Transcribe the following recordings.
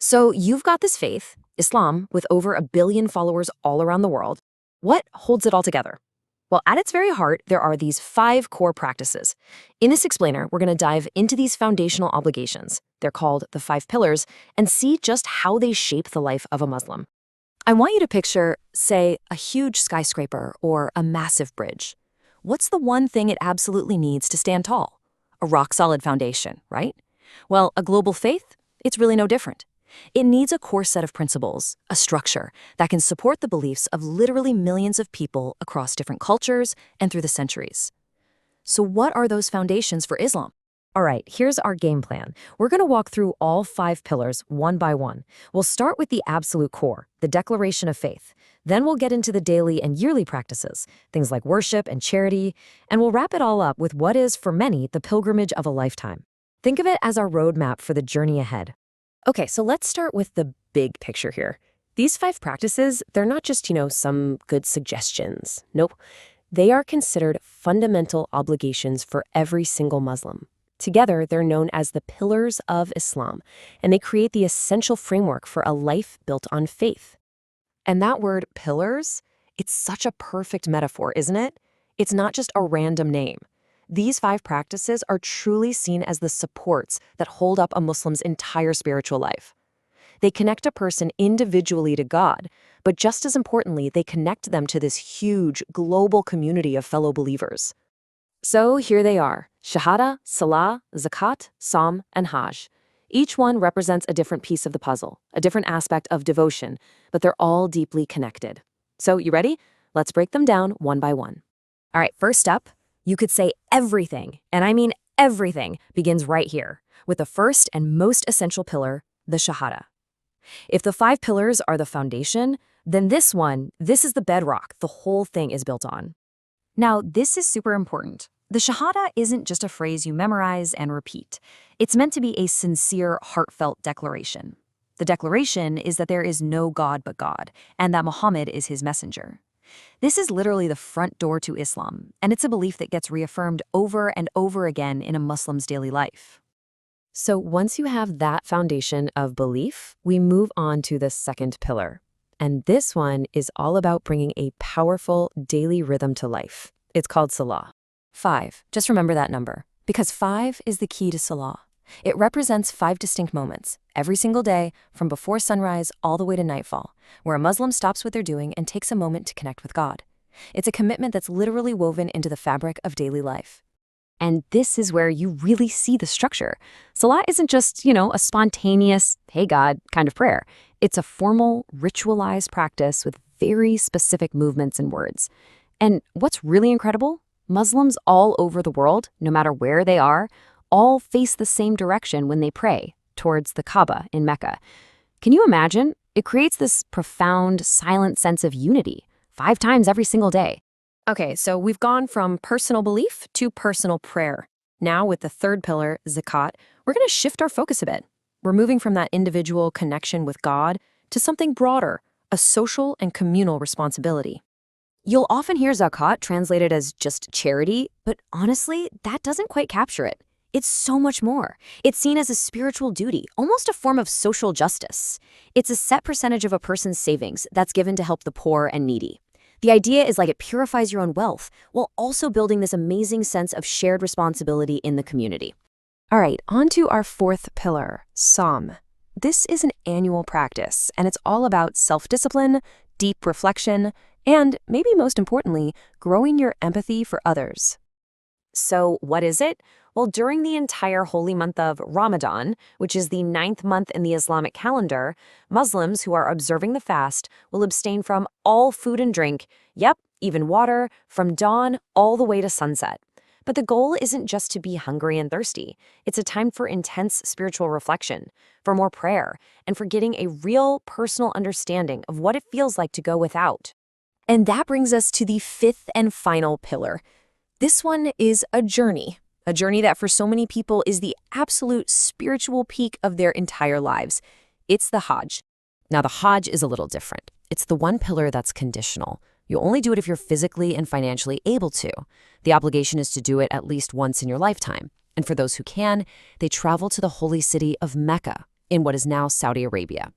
So you've got this faith, Islam, with over 1 billion followers all around the world. What holds it all together? Well, at its very heart, there are these 5 core practices. In this explainer, we're going to dive into these foundational obligations. They're called the 5 pillars, and see just how they shape the life of a Muslim. I want you to picture, say, a huge skyscraper or a massive bridge. What's the one thing it absolutely needs to stand tall? A rock-solid foundation, right? Well, a global faith? It's really no different. It needs a core set of principles, a structure that can support the beliefs of literally millions of people across different cultures and through the centuries. So what are those foundations for Islam? All right, here's our game plan. We're going to walk through all 5 pillars one by one. We'll start with the absolute core, the declaration of faith. Then we'll get into the daily and yearly practices, things like worship and charity, and we'll wrap it all up with what is, for many, the pilgrimage of a lifetime. Think of it as our roadmap for the journey ahead. Okay, so let's start with the big picture here. These 5 practices, they're not just, some good suggestions. Nope. They are considered fundamental obligations for every single Muslim. Together, they're known as the pillars of Islam, and they create the essential framework for a life built on faith. And that word, pillars, it's such a perfect metaphor, isn't it? It's not just a random name. These 5 practices are truly seen as the supports that hold up a Muslim's entire spiritual life. They connect a person individually to God, but just as importantly, they connect them to this huge, global community of fellow believers. So here they are: Shahada, Salah, Zakat, Sawm, and Hajj. Each one represents a different piece of the puzzle, a different aspect of devotion, but they're all deeply connected. So you ready? Let's break them down one by one. All right, first up, you could say everything, and I mean everything, begins right here, with the first and most essential pillar, the Shahada. If the 5 pillars are the foundation, then this is the bedrock the whole thing is built on. Now, this is super important. The Shahada isn't just a phrase you memorize and repeat. It's meant to be a sincere, heartfelt declaration. The declaration is that there is no God but God, and that Muhammad is his messenger. This is literally the front door to Islam, and it's a belief that gets reaffirmed over and over again in a Muslim's daily life. So once you have that foundation of belief, we move on to the second pillar. And this one is all about bringing a powerful daily rhythm to life. It's called Salah. 5. Just remember that number, because 5 is the key to Salah. It represents 5 distinct moments, every single day, from before sunrise all the way to nightfall, where a Muslim stops what they're doing and takes a moment to connect with God. It's a commitment that's literally woven into the fabric of daily life. And this is where you really see the structure. Salah isn't just, a spontaneous, hey God, kind of prayer. It's a formal, ritualized practice with very specific movements and words. And what's really incredible? Muslims all over the world, no matter where they are, all face the same direction when they pray, towards the Kaaba in Mecca. Can you imagine? It creates this profound, silent sense of unity, 5 times every single day. Okay, so we've gone from personal belief to personal prayer. Now with the third pillar, Zakat, we're going to shift our focus a bit. We're moving from that individual connection with God to something broader, a social and communal responsibility. You'll often hear Zakat translated as just charity, but honestly, that doesn't quite capture it. It's so much more. It's seen as a spiritual duty, almost a form of social justice. It's a set percentage of a person's savings that's given to help the poor and needy. The idea is like it purifies your own wealth, while also building this amazing sense of shared responsibility in the community. All right, on to our 4th pillar, Sawm. This is an annual practice, and it's all about self-discipline, deep reflection, and, maybe most importantly, growing your empathy for others. So what is it? Well, during the entire holy month of Ramadan, which is the 9th month in the Islamic calendar, Muslims who are observing the fast will abstain from all food and drink, even water, from dawn all the way to sunset. But the goal isn't just to be hungry and thirsty. It's a time for intense spiritual reflection, for more prayer, and for getting a real personal understanding of what it feels like to go without. And that brings us to the 5th and final pillar. This one is a journey that for so many people is the absolute spiritual peak of their entire lives. It's the Hajj. Now, the Hajj is a little different. It's the one pillar that's conditional. You only do it if you're physically and financially able to. The obligation is to do it at least once in your lifetime. And for those who can, they travel to the holy city of Mecca. in what is now Saudi Arabia.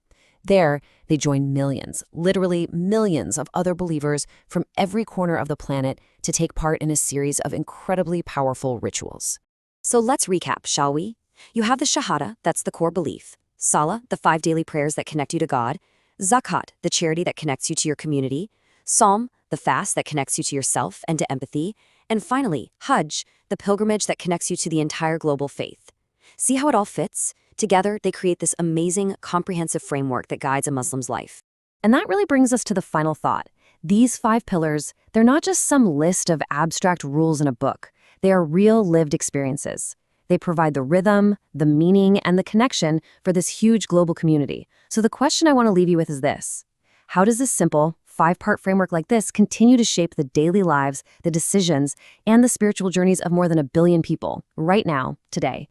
There, they join millions, literally millions of other believers from every corner of the planet to take part in a series of incredibly powerful rituals. So let's recap, shall we? You have the Shahada, that's the core belief. Salah, the 5 daily prayers that connect you to God. Zakat, the charity that connects you to your community. Sawm, the fast that connects you to yourself and to empathy. And finally, Hajj, the pilgrimage that connects you to the entire global faith. See how it all fits? Together, they create this amazing, comprehensive framework that guides a Muslim's life. And that really brings us to the final thought. These 5 pillars, they're not just some list of abstract rules in a book. They are real lived experiences. They provide the rhythm, the meaning, and the connection for this huge global community. So the question I want to leave you with is this. How does this simple, 5-part framework like this continue to shape the daily lives, the decisions, and the spiritual journeys of more than 1 billion people right now, today?